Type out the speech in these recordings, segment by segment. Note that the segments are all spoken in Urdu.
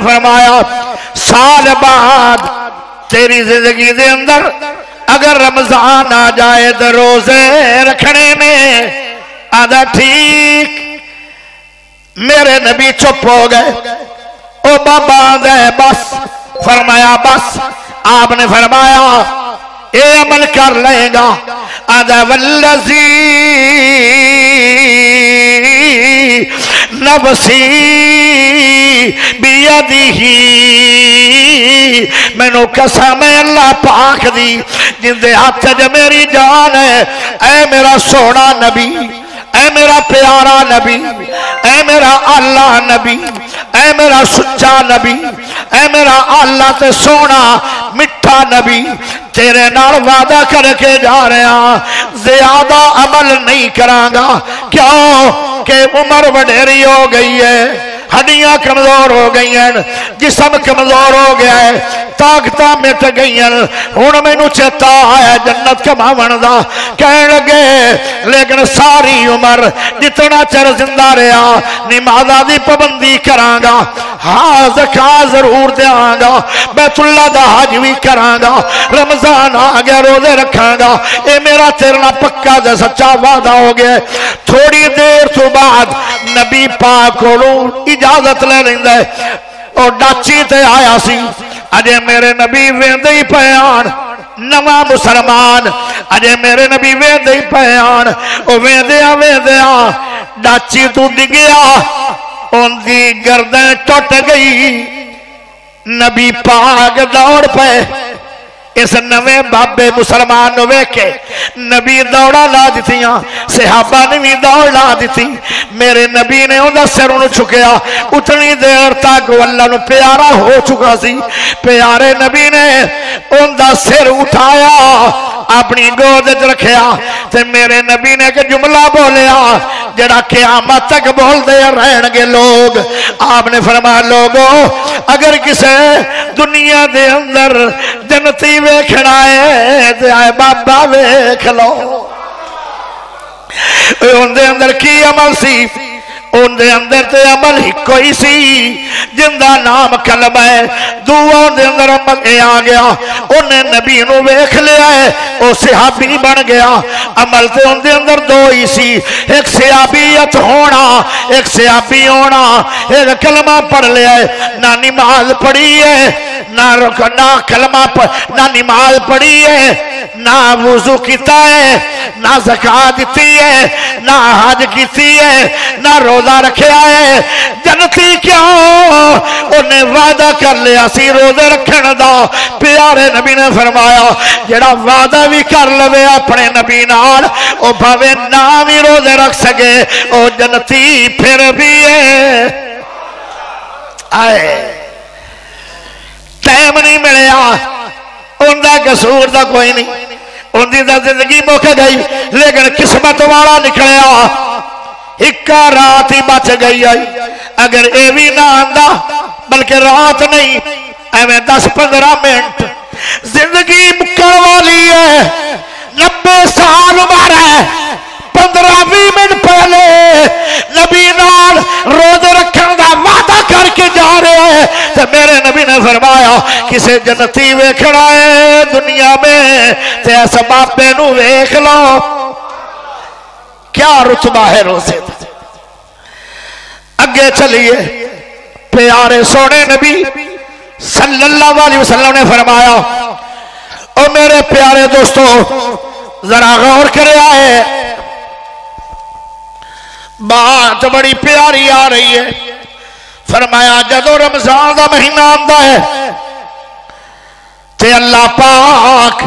فرمایا سال بعد تیری زندگی دے اندر اگر رمضان آ جائے تو روزے رکھنے میں آدھا ٹھیک. میرے نبی چپ ہو گئے. او بابا دے بس. فرمایا بس. آپ نے فرمایا اے عمل کر لے گا. آدھا والذی نفسی بیدی مینو قسم ہے اللہ پاک دی جن دے ہاتھ جو میری جان ہے. اے میرا سونا نبی, اے میرا پیارا نبی, اے میرا اللہ نبی, اے میرا سچا نبی, اے میرا اللہ تے سونا مٹھا نبی, تیرے نال وعدہ کر کے جا رہے ہیں زیادہ عمل نہیں کرانگا. کیوں کہ عمر وڈیری ہو گئی ہے, ہڈیاں کمزور ہو گئی ہیں, جسم کمزور ہو گیا ہے, طاقتاں مٹ گئی ہیں. ہن مینوں چیتا آیا جنت کماون دا. کہن لگے لیکن ساری عمر جتنا چر زندہ رہا نمازاں دی پابندی کراں گا, ہاں زکات ضرور دیاں گا, بیت اللہ دا حج بھی کراں گا, رمضان آ گیا روزے رکھاں گا. اے میرا تیرے نال پکا تے سچا وعدہ ہو گیا. تھوڑی دیر تو بعد نبی پاک کولوں اجازت لے لیندا ہے. اور ڈاچی تے آیا سی. اجے میرے نبی ویندے ہی پیان نواں مسلمان, اجے میرے نبی ویندے ہی پیان. او ویندیاں ڈاچی تو ڈگیا, ان دی گردن ٹوٹ گئی. نبی پاک دوڑ پے. اس نویں بابے مسلمان نو ویکھے نبی دوڑا لا دتیاں, صحابہ نے بھی دوڑ لا دتی. میرے نبی نے اوندا سر نو چھکیا. اتنی دیر تک وہ اللہ نو پیارا ہو چکا سی. پیارے نبی نے اوندا سر اٹھایا, اپنی گود وچ رکھیا تے میرے نبی نے ایک جملہ بولیا جڑا قیامت تک بولدے رہن گے لوگ. آپ نے فرمایا لوگو اگر کسے دنیا دے اندر جنتی ویکھنا ہے تے آئے بابا ویکھ لو. ان دے اندر کی عمل سی؟ ان دے اندر تے عمل ہی کوئی سی جن دا نام کلمہ ہے. دعا دے اندر عمل اے آ گیا, انہیں نبی نو ویکھ لیا ہے, او صحابی بن گیا. عمل تے ان دے اندر دو ہی سی, ایک صحابیت ہونا, ایک صحابی ہونا. ایک کلمہ پڑھ لیا ہے, نہ نماز پڑھی ہے, نہ کلمہ نہ نماز پڑھی ہے, نہ وضو کیتا ہے, نہ زکات دیتی ہے, نہ حج کیتی ہے, نہ روزہ رکھیا ہے. جنتی کیوں؟ انہیں وعدہ کر لیا سی روزے رکھن دا. پیارے نبی نے فرمایا جڑا وعدہ بھی کر لوے اپنے نبی نال او بھاوے نہ بھی روزے رکھ سکے او جنتی پھر بھی ہے. آئے ٹائم نہیں ملیا, ان دا قصور دا کوئی نہیں, ان دی دا زندگی مک گئی, لیکن قسمت والا نکلیا. اکا رات ہی بچ گئی آئی. اگر اے بھی نہ آندا بلکہ رات نہیں ایویں 10-15 منٹ زندگی مکن والی ہے. 90 سال عمر ہے, 15-20 منٹ پہلے نبی نال روزے رکھن دا وعدہ کر کے جا رہے ہیں. تو میرے نبی نے فرمایا کسے جنتی ویکھنا ہے دنیا میں تے اس بابے نو ویکھ لو. کیا رتبہ ہے روزے دا. اگے چلیے. پیارے سونے نبی صلی اللہ علیہ وسلم نے فرمایا او میرے پیارے دوستو ذرا غور کرے آئے, بات بڑی پیاری آ رہی ہے. فرمایا جدو رمضان دا مہینہ آندا ہے تے اللہ پاک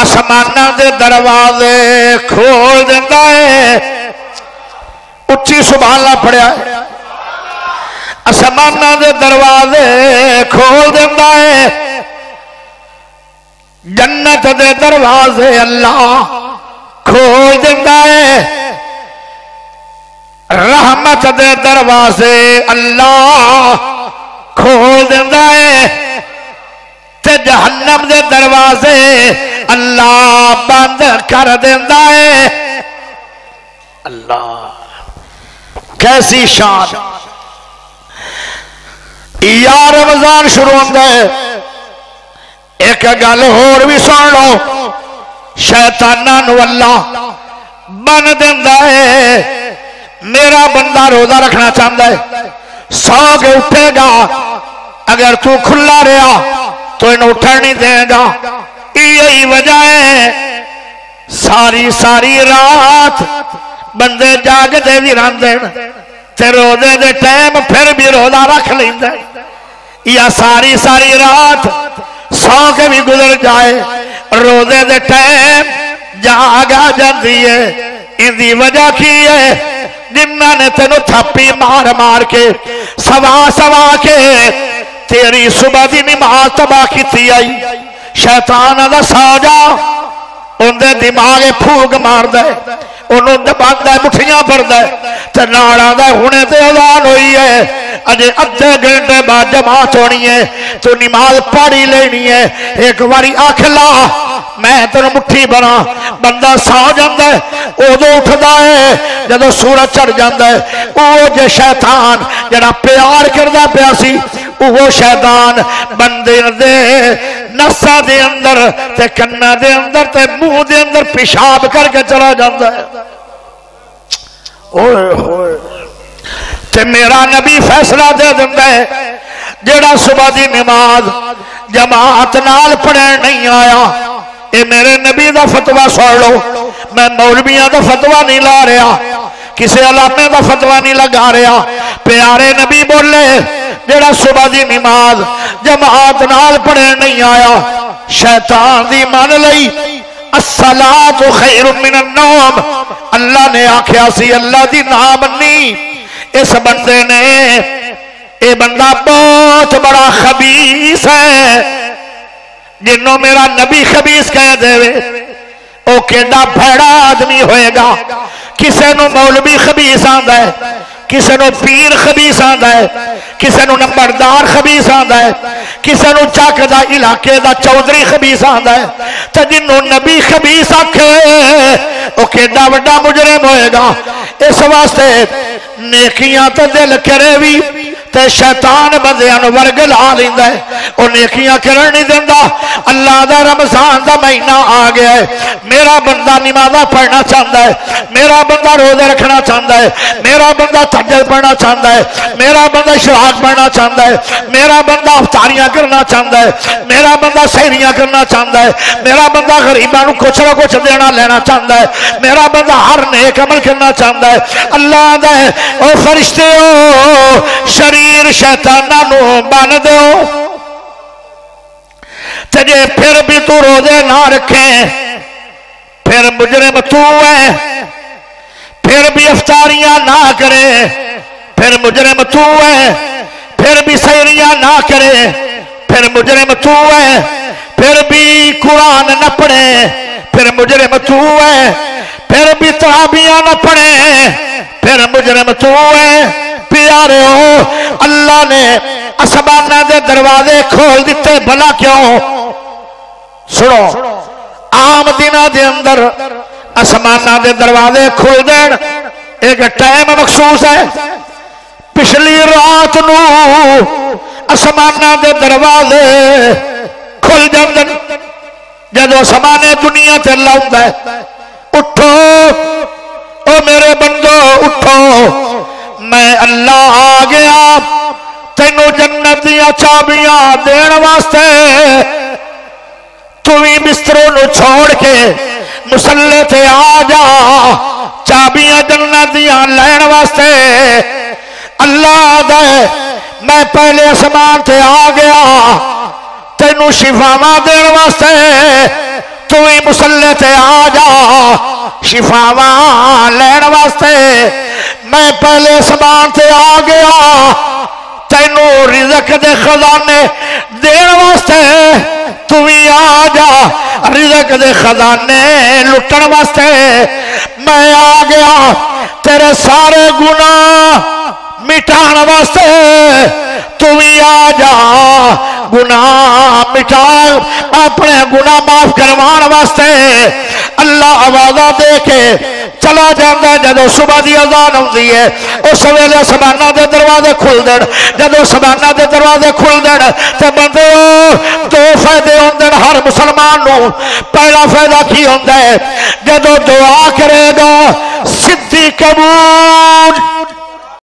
آسماناں دے دروازے کھول دیندا ہے. اچھی سبحان اللہ پڑھیا ہے. آسماناں دے دروازے کھول دیندا ہے. جنت دے دروازے اللہ کھول دیندا ہے. رحمت دے دروازے اللہ کھول دیندا ہے. تے جہنم دے دروازے اللہ بند کر دیندا ہے. اللہ کیسی شان. یا رمضان شروع ہوتا ہے ایک گل اور بھی سن لو شیطاناں نو اللہ بن دیندا ہے میرا بندہ روزہ رکھنا چاہتا ہے سو کے اٹھے گا اگر تو کھلا رہا تو انہوں اٹھن نہیں دے گا یہی وجہ ہے ساری ساری رات بندے جاگ دے بھی راندن تے روزے دے ٹائم پھر بھی روزہ رکھ لیندے یا ساری ساری رات سو کے بھی گزر جائے روزے دے ٹائم جاگ آ جاندی ہے ان دی وجہ کی ہے جنہاں نے تینوں تھپی مار مار کے سوا سوا کے تیری صبح دی نماز تباہ کیتی آئی شیطان دا سا جا ان دے دماغ پھوگ مار دے انہوں دبان دے مٹھیاں پر دے تے ناڑا دے ہونے تے اذان ہوئی ہے اجے ادھے گھنٹے بعد جماعت ہونی ہے تو نماز پڑھی لینی ہے ایک باری آنکھ لا میں تینوں مٹھی بنا بندہ سو جاندا ہے ادو اٹھدا ہے جدوں سورج چڑھ جاندا ہے او جے شیطان جڑا پیار کردا پیا سی وہ شیطان بندے دے نفساں دے اندر تے کنا دے اندر تے منہ دے اندر پیشاب کر کے چلا جاندا ہے اوئے ہوئے تے میرا نبی فیصلہ دے دیندا ہے جڑا صبح دی نماز جماعت نال پڑھن نہیں آیا اے میرے نبی دا فتویٰ سن لو میں مولویاں دا فتویٰ نہیں لا رہا کسی علامے دا فتویٰ نہیں لگا رہا پیارے نبی بولے جڑا صبح دی نماز جماعت نال پڑھن نہیں آیا شیطان دی مان لئی الصلاۃ خیر من النوم اللہ نے آکھیا سی اللہ دی نام نہیں اس بندے نے اے بندہ بہت بڑا خبیث ہے جنہوں میرا نبی خبیث کہہ دے او کیڑا بھڑا آدمی ہوئے گا کسے نو مولوی خبیث آندا ہے کسے نو پیر خبیث آندا ہے کسے نو نمبردار خبیث آندا ہے کسے نو چاک دا علاقے دا چودھری خبیث آندا ہے تے جنوں نبی خبیث آکھے او کیڑا بڑا مجرم ہوئے گا اس واسطے نیکیاں تے دل کرے بھی تے شیطان بندیاں نو ورگ لا لیندا ہے او نیکیاں کرن نہیں دیندا اللہ دا رمضان دا مہینہ آ گیا ہے میرا بندہ نمازاں پڑھنا چاہتا ہے میرا بندہ روزے رکھنا چاہتا ہے میرا بندہ تہجد پڑھنا چاہتا ہے میرا بندہ اشراق پڑھنا چاہتا ہے میرا بندہ افطاریاں کرنا چاہتا ہے میرا بندہ سحریاں کرنا چاہتا ہے میرا بندہ غریباں نو کچھ نہ کچھ دینا لینا چاہتا ہے میرا بندہ ہر نیک عمل کرنا چاہتا ہے اللہ دے او فرشتے او شریر شیطاناں نو بن دیو تجھے پھر بھی تو روزے نہ رکھیں پھر مجرم تو ہے پھر بھی افطاریاں نہ کرے پھر مجرم تو ہے پھر بھی سحریاں نہ کرے پھر مجرم تو ہے پھر بھی قرآن نہ پڑھے پھر مجرم تو ہے پھر بھی تراویحاں نہ پڑھے پھر مجرم تو ہے پیارے ہو اللہ نے آسماناں دے دروازے کھول دیتے بھلا کیوں سنو عام دناں دے اندر آسماناں دے دروازے کھول دین ایک ٹائم مخصوص ہے پچھلی رات نو آسماناں دے دروازے کھل جاندن جدوں آسمانے دنیا تے لاوندا ہے اٹھو او میرے بندو اٹھو میں اللہ آ گیا تینوں جنت دیا چابیاں دین واسطے تو ہی بستروں نو چھوڑ کے مسلح تے آ جا چابیاں جنت دیا لین واسطے اللہ دے میں پہلے آسمان تے آ گیا تینوں شفاواں دین واسطے تو ہی مسلح تے آ جا شفاواں لین واسطے میں پہلے آسمان تے آ گیا تینوں رزق دے خزانے دین واسطے تو ہی آ جا رزق دے خزانے لٹن واسطے میں آ گیا تیرے سارے گناہ مٹان واسطے تو ہی آ جا گناہ مٹا اپنے گناہ معاف کروان واسطے اللہ آوازہ دے کے چل چلا جاتا ہے جدو صبح کی اذان ہوتی ہے اس ویلے آسمانہ کے دروازے کھل دین جدو آسمانہ کے دروازے کھل دین تو بندے دو فائدے ہوتے ہیں ہر مسلمان نو پہلا فائدہ کی ہوتا ہے جدو دعا کرے گا سدھی قبول